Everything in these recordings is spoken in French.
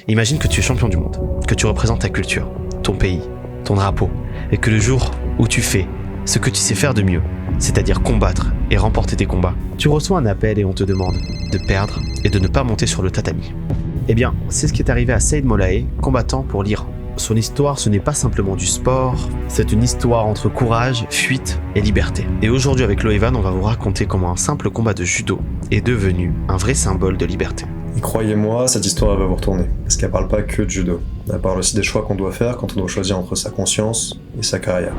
Imagine que tu es champion du monde, que tu représentes ta culture, ton pays, ton drapeau, et que le jour où tu fais ce que tu sais faire de mieux, c'est-à-dire combattre et remporter tes combats, tu reçois un appel et on te demande de perdre et de ne pas monter sur le tatami. Eh bien, c'est ce qui est arrivé à Saïd Mollaei, combattant pour l'Iran. Son histoire, ce n'est pas simplement du sport, c'est une histoire entre courage, fuite et liberté. Et aujourd'hui avec Loevan, on va vous raconter comment un simple combat de judo est devenu un vrai symbole de liberté. Et croyez-moi, cette histoire elle va vous retourner, parce qu'elle parle pas que de judo. Elle parle aussi des choix qu'on doit faire quand on doit choisir entre sa conscience et sa carrière.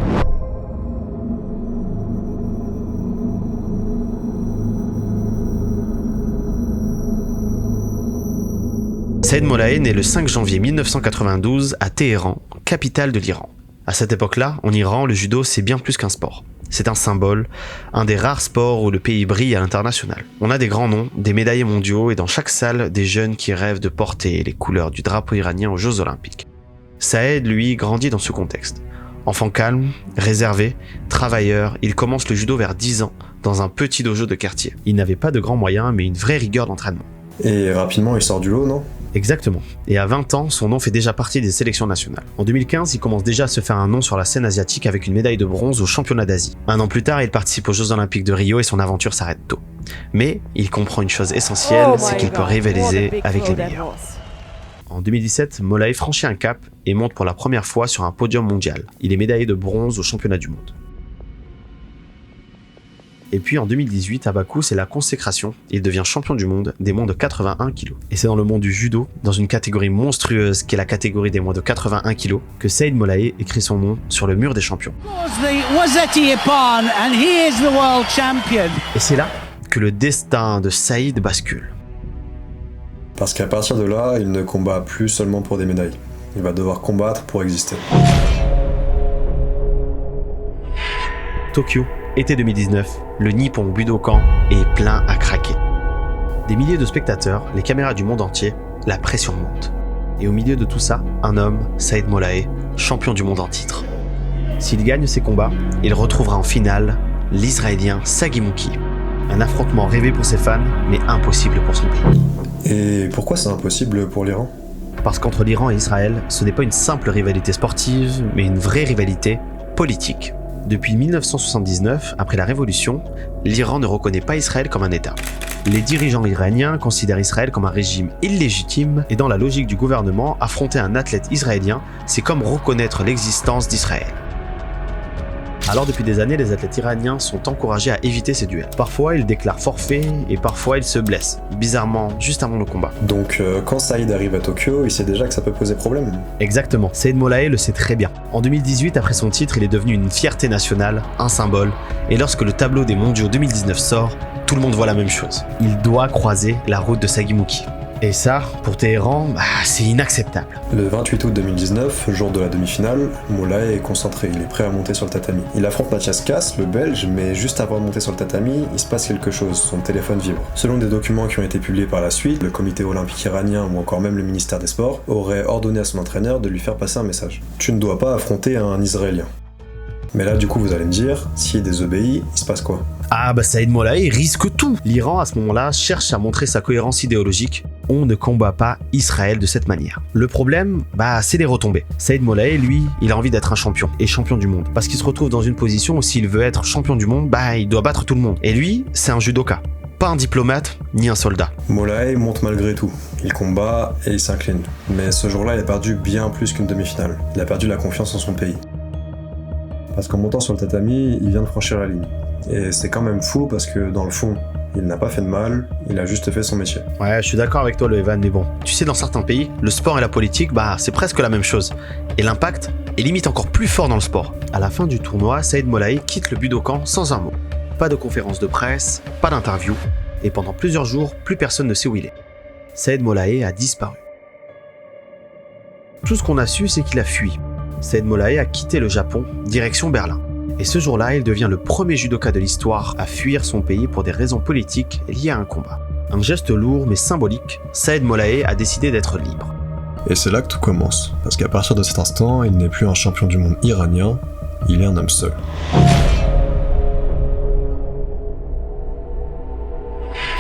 Saïd Mollaei naît le 5 janvier 1992 à Téhéran, capitale de l'Iran. À cette époque-là, en Iran, le judo c'est bien plus qu'un sport. C'est un symbole, un des rares sports où le pays brille à l'international. On a des grands noms, des médaillés mondiaux et dans chaque salle, des jeunes qui rêvent de porter les couleurs du drapeau iranien aux Jeux Olympiques. Saïd, lui, grandit dans ce contexte. Enfant calme, réservé, travailleur, il commence le judo vers 10 ans dans un petit dojo de quartier. Il n'avait pas de grands moyens mais une vraie rigueur d'entraînement. Et rapidement il sort du lot, non ? Exactement. Et à 20 ans, son nom fait déjà partie des sélections nationales. En 2015, il commence déjà à se faire un nom sur la scène asiatique avec une médaille de bronze aux championnats d'Asie. Un an plus tard, il participe aux Jeux Olympiques de Rio et son aventure s'arrête tôt. Mais il comprend une chose essentielle, c'est qu'il peut rivaliser avec les meilleurs. En 2017, Mollaei franchit un cap et monte pour la première fois sur un podium mondial. Il est médaillé de bronze aux championnats du monde. Et puis en 2018, à Bakou, c'est la consécration. Il devient champion du monde des moins de 81 kg. Et c'est dans le monde du judo, dans une catégorie monstrueuse qui est la catégorie des moins de 81 kg, que Saïd Mollaei écrit son nom sur le mur des champions. Et c'est là que le destin de Saïd bascule. Parce qu'à partir de là, il ne combat plus seulement pour des médailles. Il va devoir combattre pour exister. Tokyo, été 2019, le Nippon Budokan est plein à craquer. Des milliers de spectateurs, les caméras du monde entier, la pression monte. Et au milieu de tout ça, un homme, Saïd Mollaei, champion du monde en titre. S'il gagne ses combats, il retrouvera en finale l'Israélien Sagimuki. Un affrontement rêvé pour ses fans, mais impossible pour son pays. Et pourquoi c'est impossible pour l'Iran ? Parce qu'entre l'Iran et Israël, ce n'est pas une simple rivalité sportive, mais une vraie rivalité politique. Depuis 1979, après la Révolution, l'Iran ne reconnaît pas Israël comme un État. Les dirigeants iraniens considèrent Israël comme un régime illégitime et dans la logique du gouvernement, affronter un athlète israélien, c'est comme reconnaître l'existence d'Israël. Alors depuis des années, les athlètes iraniens sont encouragés à éviter ces duels. Parfois, ils déclarent forfait et parfois ils se blessent, bizarrement, juste avant le combat. Donc quand Saïd arrive à Tokyo, il sait déjà que ça peut poser problème. Exactement, Saïd Mollaei le sait très bien. En 2018, après son titre, il est devenu une fierté nationale, un symbole, et lorsque le tableau des mondiaux 2019 sort, tout le monde voit la même chose. Il doit croiser la route de Sagimuki. Et ça, pour Téhéran, c'est inacceptable. Le 28 août 2019, jour de la demi-finale, Mollaei est concentré, il est prêt à monter sur le tatami. Il affronte Mathias Kass, le belge, mais juste avant de monter sur le tatami, il se passe quelque chose, son téléphone vibre. Selon des documents qui ont été publiés par la suite, le comité olympique iranien ou encore même le ministère des Sports aurait ordonné à son entraîneur de lui faire passer un message. Tu ne dois pas affronter un Israélien. Mais là, du coup, vous allez me dire, s'il désobéit, il se passe quoi ? Saïd Mollaei risque tout. L'Iran, à ce moment-là, cherche à montrer sa cohérence idéologique. On ne combat pas Israël de cette manière. Le problème, c'est les retombées. Saïd Mollaei, lui, il a envie d'être un champion, et champion du monde. Parce qu'il se retrouve dans une position où s'il veut être champion du monde, il doit battre tout le monde. Et lui, c'est un judoka. Pas un diplomate, ni un soldat. Mollaei monte malgré tout. Il combat et il s'incline. Mais ce jour-là, il a perdu bien plus qu'une demi-finale. Il a perdu la confiance en son pays. Parce qu'en montant sur le tatami, il vient de franchir la ligne. Et c'est quand même fou parce que dans le fond, il n'a pas fait de mal, il a juste fait son métier. Ouais, je suis d'accord avec toi, Loevan, mais bon. Tu sais, dans certains pays, le sport et la politique, c'est presque la même chose. Et l'impact est limite encore plus fort dans le sport. À la fin du tournoi, Saïd Mollaei quitte le Budokan sans un mot. Pas de conférence de presse, pas d'interview. Et pendant plusieurs jours, plus personne ne sait où il est. Saïd Mollaei a disparu. Tout ce qu'on a su, c'est qu'il a fui. Saïd Mollaei a quitté le Japon, direction Berlin. Et ce jour-là, il devient le premier judoka de l'histoire à fuir son pays pour des raisons politiques liées à un combat. Un geste lourd mais symbolique, Saïd Mollaei a décidé d'être libre. Et c'est là que tout commence, parce qu'à partir de cet instant, il n'est plus un champion du monde iranien, il est un homme seul.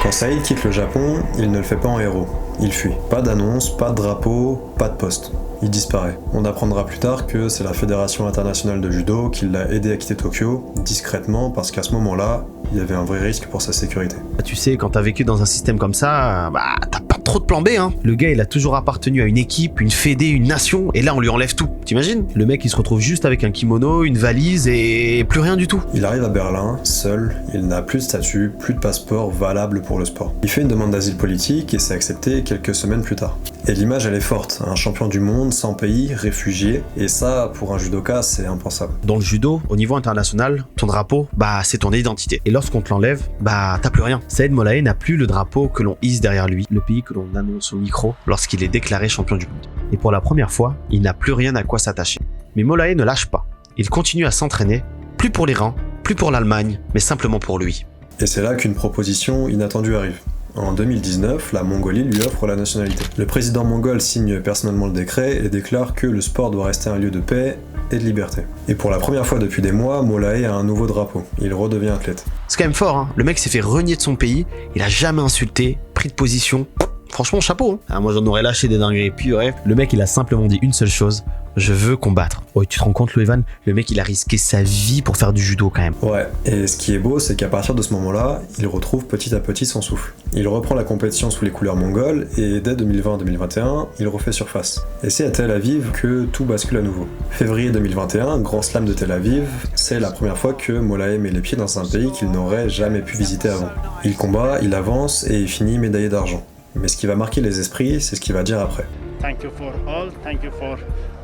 Quand Saïd quitte le Japon, il ne le fait pas en héros. Il fuit. Pas d'annonce, pas de drapeau, pas de poste. Il disparaît. On apprendra plus tard que c'est la Fédération internationale de judo qui l'a aidé à quitter Tokyo, discrètement, parce qu'à ce moment-là, il y avait un vrai risque pour sa sécurité. Tu sais, quand t'as vécu dans un système comme ça, t'as pas trop de plan B, hein. Le gars, il a toujours appartenu à une équipe, une fédé, une nation, et là, on lui enlève tout. T'imagines? Le mec, il se retrouve juste avec un kimono, une valise et plus rien du tout. Il arrive à Berlin, seul, il n'a plus de statut, plus de passeport valable pour le sport. Il fait une demande d'asile politique et c'est accepté quelques semaines plus tard. Et l'image, elle est forte, un champion du monde, sans pays, réfugié, et ça, pour un judoka, c'est impensable. Dans le judo, au niveau international, ton drapeau, c'est ton identité. Et lorsqu'on te l'enlève, t'as plus rien. Saïd Mollaei n'a plus le drapeau que l'on hisse derrière lui, le pays que l'on annonce au micro lorsqu'il est déclaré champion du monde. Et pour la première fois, il n'a plus rien à quoi s'attacher. Mais Mollaei ne lâche pas. Il continue à s'entraîner, plus pour l'Iran, plus pour l'Allemagne, mais simplement pour lui. Et c'est là qu'une proposition inattendue arrive. En 2019, la Mongolie lui offre la nationalité. Le président mongol signe personnellement le décret et déclare que le sport doit rester un lieu de paix et de liberté. Et pour la première fois depuis des mois, Mollaei a un nouveau drapeau. Il redevient athlète. C'est quand même fort, hein. Le mec s'est fait renier de son pays, il a jamais insulté, pris de position. Franchement, chapeau, hein. Moi, j'en aurais lâché des dingueries. Puis, bref, le mec, il a simplement dit une seule chose. Je veux combattre. Oh, tu te rends compte, Evan, le mec, il a risqué sa vie pour faire du judo quand même. Ouais, et ce qui est beau, c'est qu'à partir de ce moment-là, il retrouve petit à petit son souffle. Il reprend la compétition sous les couleurs mongoles, et dès 2020-2021, il refait surface. Et c'est à Tel Aviv que tout bascule à nouveau. Février 2021, Grand Slam de Tel Aviv, c'est la première fois que Mollaei met les pieds dans un pays qu'il n'aurait jamais pu visiter avant. Il combat, il avance, et il finit médaillé d'argent. Mais ce qui va marquer les esprits, c'est ce qu'il va dire après. Thank you for all. Thank you for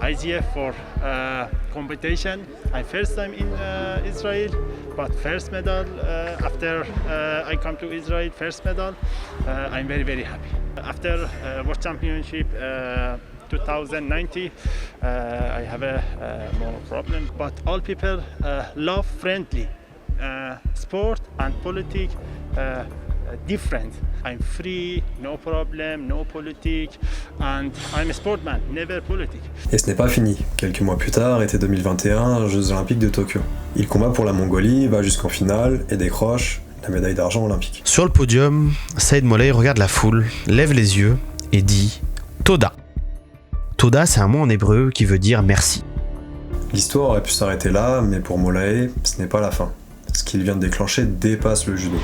IGF for competition. I'm first time in Israel, but first medal after I come to Israel, first medal. I'm very very happy. After World Championship 2090, I have a more problem, but all people love friendly sport and politics. Different. I'm free, no problem, no politics, and I'm a sportman, never politics. Et ce n'est pas fini. Quelques mois plus tard, été 2021, Jeux Olympiques de Tokyo. Il combat pour la Mongolie, va jusqu'en finale et décroche la médaille d'argent olympique. Sur le podium, Saïd Mollaei regarde la foule, lève les yeux et dit « Toda ». Toda, c'est un mot en hébreu qui veut dire « merci ». L'histoire aurait pu s'arrêter là, mais pour Mollaei, ce n'est pas la fin. Ce qu'il vient de déclencher dépasse le judo.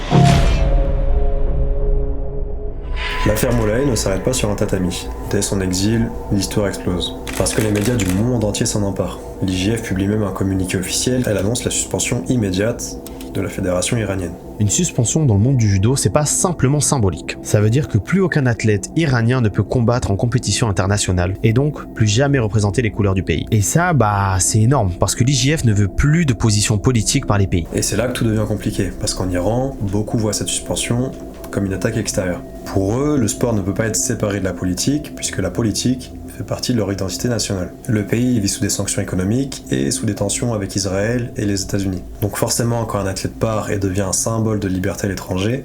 L'affaire Mollaei ne s'arrête pas sur un tatami. Dès son exil, l'histoire explose. Parce que les médias du monde entier s'en emparent. L'IJF publie même un communiqué officiel, elle annonce la suspension immédiate de la fédération iranienne. Une suspension dans le monde du judo, c'est pas simplement symbolique. Ça veut dire que plus aucun athlète iranien ne peut combattre en compétition internationale, et donc plus jamais représenter les couleurs du pays. Et ça, c'est énorme, parce que l'IJF ne veut plus de position politique par les pays. Et c'est là que tout devient compliqué, parce qu'en Iran, beaucoup voient cette suspension comme une attaque extérieure. Pour eux, le sport ne peut pas être séparé de la politique, puisque la politique fait partie de leur identité nationale. Le pays vit sous des sanctions économiques et sous des tensions avec Israël et les États-Unis. Donc forcément, quand un athlète part et devient un symbole de liberté à l'étranger,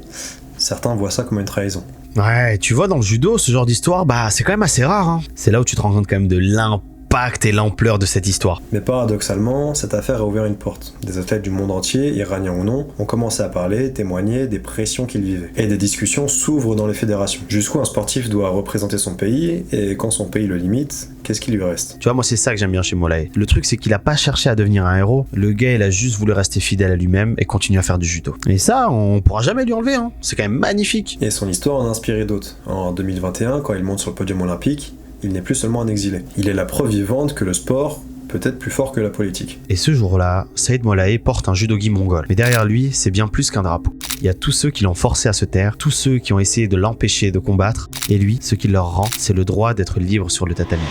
certains voient ça comme une trahison. Ouais, tu vois, dans le judo, ce genre d'histoire, c'est quand même assez rare, hein. C'est là où tu te rends compte quand même de l'impact et l'ampleur de cette histoire. Mais paradoxalement, cette affaire a ouvert une porte. Des athlètes du monde entier, iraniens ou non, ont commencé à parler, témoigner des pressions qu'ils vivaient. Et des discussions s'ouvrent dans les fédérations. Jusqu'où un sportif doit représenter son pays, et quand son pays le limite, qu'est-ce qui lui reste? Tu vois, moi c'est ça que j'aime bien chez Mollaei. Le truc c'est qu'il a pas cherché à devenir un héros, le gars il a juste voulu rester fidèle à lui-même et continuer à faire du judo. Et ça, on pourra jamais lui enlever, hein. C'est quand même magnifique. Et son histoire en a inspiré d'autres. En 2021, quand il monte sur le podium olympique, il n'est plus seulement un exilé. Il est la preuve vivante que le sport peut être plus fort que la politique. Et ce jour-là, Saïd Mollaei porte un judogi mongol. Mais derrière lui, c'est bien plus qu'un drapeau. Il y a tous ceux qui l'ont forcé à se taire, tous ceux qui ont essayé de l'empêcher de combattre, et lui, ce qu'il leur rend, c'est le droit d'être libre sur le tatami.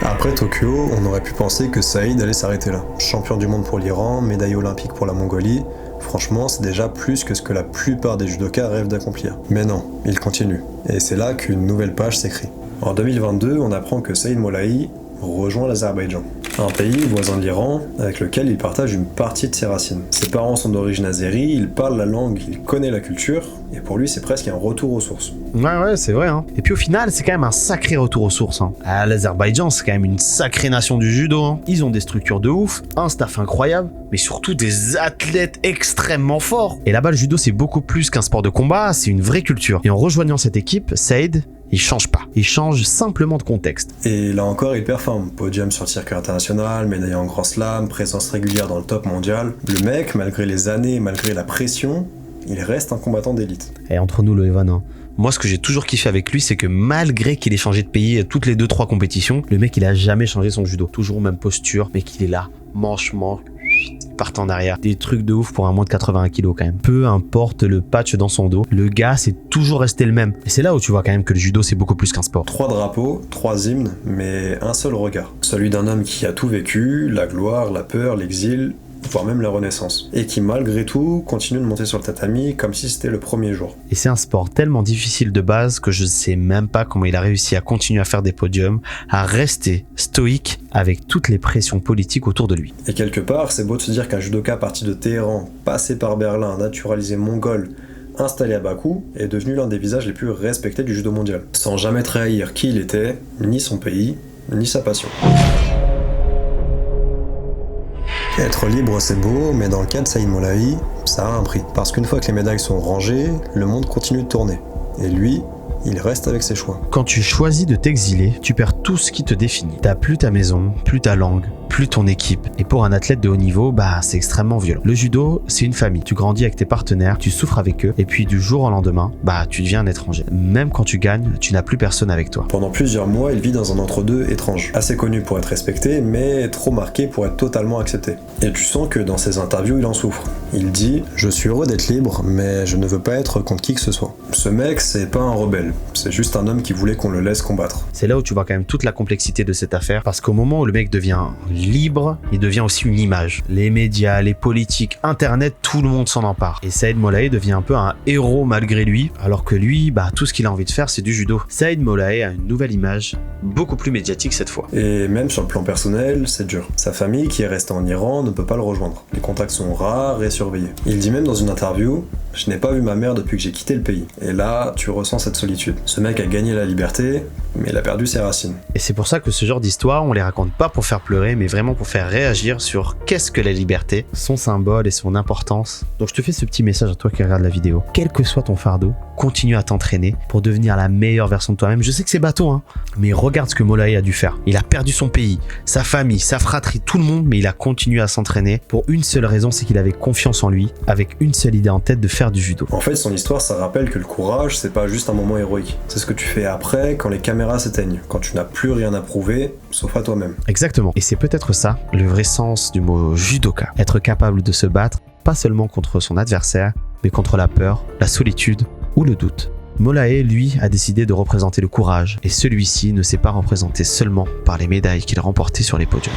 Après Tokyo, on aurait pu penser que Saïd allait s'arrêter là. Champion du monde pour l'Iran, médaille olympique pour la Mongolie, franchement, c'est déjà plus que ce que la plupart des judokas rêvent d'accomplir. Mais non, il continue. Et c'est là qu'une nouvelle page s'écrit. En 2022, on apprend que Saïd Mollaei rejoint l'Azerbaïdjan. un pays voisin de l'Iran avec lequel il partage une partie de ses racines. Ses parents sont d'origine azérie, il parle la langue, il connaît la culture, et pour lui c'est presque un retour aux sources. Ouais, c'est vrai. Hein. Et puis au final, c'est quand même un sacré retour aux sources. Hein. L'Azerbaïdjan, c'est quand même une sacrée nation du judo. Hein. Ils ont des structures de ouf, un staff incroyable, mais surtout des athlètes extrêmement forts. Et là-bas, le judo, c'est beaucoup plus qu'un sport de combat, c'est une vraie culture. Et en rejoignant cette équipe, Saïd, il change pas. Il change simplement de contexte. Et là encore, il performe. Podium sur le circuit international, médaille en Grand Slam, présence régulière dans le top mondial. Le mec, malgré les années, malgré la pression, il reste un combattant d'élite. Et entre nous, le Evan, hein. Moi, ce que j'ai toujours kiffé avec lui, c'est que malgré qu'il ait changé de pays toutes les 2-3 compétitions, le mec, il a jamais changé son judo. Toujours même posture, mais qu'il est là, manche, part en arrière. Des trucs de ouf pour un moins de 81 kilos quand même. Peu importe le patch dans son dos, le gars, c'est toujours resté le même. Et c'est là où tu vois quand même que le judo, c'est beaucoup plus qu'un sport. 3 drapeaux, 3 hymnes, mais un seul regard. Celui d'un homme qui a tout vécu, la gloire, la peur, l'exil, voire même la renaissance. Et qui malgré tout continue de monter sur le tatami comme si c'était le premier jour. Et c'est un sport tellement difficile de base que je sais même pas comment il a réussi à continuer à faire des podiums, à rester stoïque avec toutes les pressions politiques autour de lui. Et quelque part, c'est beau de se dire qu'un judoka parti de Téhéran, passé par Berlin, naturalisé mongol, installé à Bakou, est devenu l'un des visages les plus respectés du judo mondial, sans jamais trahir qui il était, ni son pays, ni sa passion. Être libre c'est beau, mais dans le cas de Saïd Mollaei, ça a un prix. Parce qu'une fois que les médailles sont rangées, le monde continue de tourner. Et lui, il reste avec ses choix. Quand tu choisis de t'exiler, tu perds tout ce qui te définit. T'as plus ta maison, plus ta langue, plus ton équipe. Et pour un athlète de haut niveau, c'est extrêmement violent. Le judo, c'est une famille. Tu grandis avec tes partenaires, tu souffres avec eux, et puis du jour au lendemain, tu deviens un étranger. Même quand tu gagnes, tu n'as plus personne avec toi. Pendant plusieurs mois, il vit dans un entre-deux étrange. Assez connu pour être respecté, mais trop marqué pour être totalement accepté. Et tu sens que dans ses interviews, il en souffre. Il dit « Je suis heureux d'être libre, mais je ne veux pas être contre qui que ce soit. » Ce mec, c'est pas un rebelle. C'est juste un homme qui voulait qu'on le laisse combattre. C'est là où tu vois quand même toute la complexité de cette affaire, parce qu'au moment où le mec devient libre, il devient aussi une image. Les médias, les politiques, internet, tout le monde s'en empare. Et Saïd Mollaei devient un peu un héros malgré lui, alors que lui, tout ce qu'il a envie de faire, c'est du judo. Saïd Mollaei a une nouvelle image, beaucoup plus médiatique cette fois. Et même sur le plan personnel, c'est dur. Sa famille, qui est restée en Iran, ne peut pas le rejoindre. Les contacts sont rares et surveillés. Il dit même dans une interview « Je n'ai pas vu ma mère depuis que j'ai quitté le pays. » Et là, tu ressens cette solitude. Ce mec a gagné la liberté, mais il a perdu ses racines. Et c'est pour ça que ce genre d'histoire, on les raconte pas pour faire pleurer, mais vraiment pour faire réagir sur qu'est-ce que la liberté, son symbole et son importance. Donc je te fais ce petit message à toi qui regarde la vidéo. Quel que soit ton fardeau, continue à t'entraîner pour devenir la meilleure version de toi-même. Je sais que c'est bateau, hein, mais regarde ce que Mollaei a dû faire. Il a perdu son pays, sa famille, sa fratrie, tout le monde, mais il a continué à s'entraîner pour une seule raison, c'est qu'il avait confiance en lui, avec une seule idée en tête de faire du judo. En fait, son histoire, ça rappelle que le courage, c'est pas juste un moment héroïque. C'est ce que tu fais après, quand les caméras s'éteignent, quand tu n'as plus rien à prouver, sauf à toi-même. Exactement. Et c'est peut-être ça, le vrai sens du mot judoka. Être capable de se battre, pas seulement contre son adversaire, mais contre la peur, la solitude ou le doute. Mollaei, lui, a décidé de représenter le courage, et celui-ci ne s'est pas représenté seulement par les médailles qu'il remportait sur les podiums.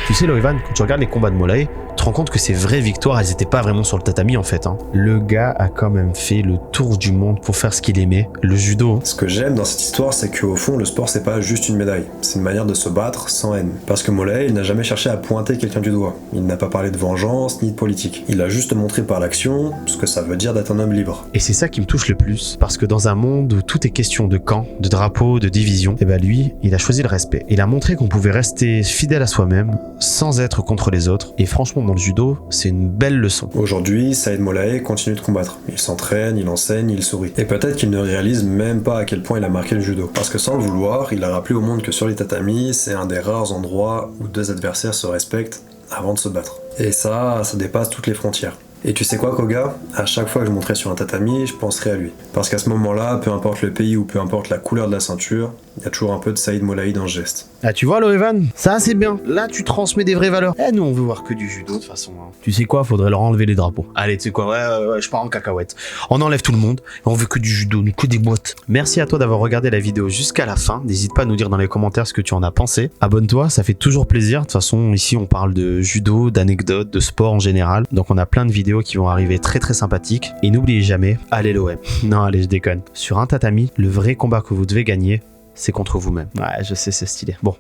Tu sais, Loïvan, quand tu regardes les combats de Mollaei, tu te rends compte que ses vraies victoires, elles étaient pas vraiment sur le tatami en fait. Le gars a quand même fait le tour du monde pour faire ce qu'il aimait, le judo. Ce que j'aime dans cette histoire, c'est qu'au fond, le sport, c'est pas juste une médaille. C'est une manière de se battre sans haine. Parce que Mollaei, il n'a jamais cherché à pointer quelqu'un du doigt. Il n'a pas parlé de vengeance ni de politique. Il a juste montré par l'action ce que ça veut dire d'être un homme libre. Et c'est ça qui me touche le plus, parce que dans un monde où tout est question de camp, de drapeau, de division, lui, il a choisi le respect. Il a montré qu'on pouvait rester fidèle à soi-même, sans être contre les autres. Et franchement, dans le judo, c'est une belle leçon. Aujourd'hui, Saïd Mollaei continue de combattre. Il s'entraîne, il enseigne, il sourit. Et peut-être qu'il ne réalise même pas à quel point il a marqué le judo. Parce que sans le vouloir, il a rappelé au monde que sur les tatamis, c'est un des rares endroits où deux adversaires se respectent avant de se battre. Et ça dépasse toutes les frontières. Et tu sais quoi, Koga? À chaque fois que je monterai sur un tatami, je penserai à lui. Parce qu'à ce moment-là, peu importe le pays ou peu importe la couleur de la ceinture, il y a toujours un peu de Saïd Mollaei dans le geste. Ah, tu vois, Loïvan, ça c'est bien. Là, tu transmets des vraies valeurs. Nous, on veut voir que du judo de toute façon. Tu sais quoi, faudrait leur enlever les drapeaux. Allez, tu sais quoi, ouais, je pars en cacahuète. On enlève tout le monde. On veut que du judo, que des boîtes. Merci à toi d'avoir regardé la vidéo jusqu'à la fin. N'hésite pas à nous dire dans les commentaires ce que tu en as pensé. Abonne-toi, ça fait toujours plaisir. De toute façon, ici, on parle de judo, d'anecdotes, de sport en général. Donc, on a plein de vidéos qui vont arriver très très sympathiques. Et n'oubliez jamais, allez l'OM. Non, allez, je déconne. Sur un tatami, le vrai combat que vous devez gagner, c'est contre vous-même. Ouais, je sais, c'est stylé. Bon,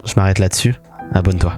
je m'arrête là-dessus. Abonne-toi.